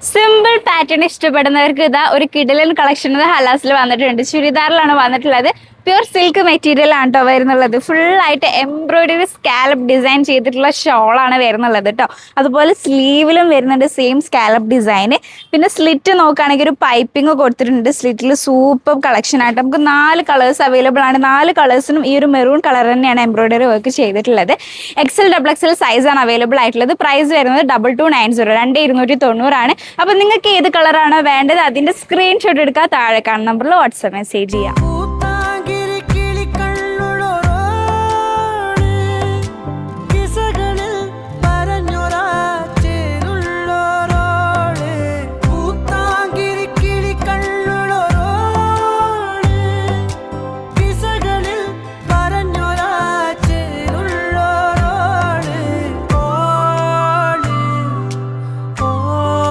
Simple pattern ഇഷ്ടപ്പെടുന്നവർക്ക് ഇതാ ഒരു കിടിലൻ കളക്ഷൻ ഹലാസിൽ വന്നിട്ടുണ്ട്. ചുരിദാറിലാണ് വന്നിട്ടുള്ളത്. പ്യൂർ സിൽക്ക് മെറ്റീരിയൽ ആണ് കേട്ടോ വരുന്നുള്ളത്. ഫുള്ളായിട്ട് എംബ്രോയിഡറി സ്കാലപ്പ് ഡിസൈൻ ചെയ്തിട്ടുള്ള ഷോളാണ് വരുന്നുള്ളത് കേട്ടോ. അതുപോലെ സ്ലീവിലും വരുന്നുണ്ട് സെയിം സ്കാലപ്പ് ഡിസൈന്. പിന്നെ സ്ലിറ്റ് നോക്കുകയാണെങ്കിൽ ഒരു പൈപ്പിംഗ് കൊടുത്തിട്ടുണ്ട്. സ്ലിറ്റിൽ സൂപ്പർ കളക്ഷൻ ആയിട്ട് നമുക്ക് 4 കളേഴ്സ് അവൈലബിൾ ആണ്. 4 കളേഴ്സിനും ഈ ഒരു മെറൂൺ കളർ തന്നെയാണ് എംബ്രോയിഡറി വർക്ക് ചെയ്തിട്ടുള്ളത്. XL XXL സൈസാണ് അവൈലബിൾ ആയിട്ടുള്ളത്. പ്രൈസ് വരുന്നത് 2290 2290 ആണ്. അപ്പോൾ നിങ്ങൾക്ക് ഏത് കളറാണോ വേണ്ടത് അതിൻ്റെ സ്ക്രീൻഷോട്ട് എടുക്കുക, താഴെ കാണുന്ന നമ്പറിൽ വാട്സ്ആപ്പ് മെസ്സേജ് ചെയ്യാം.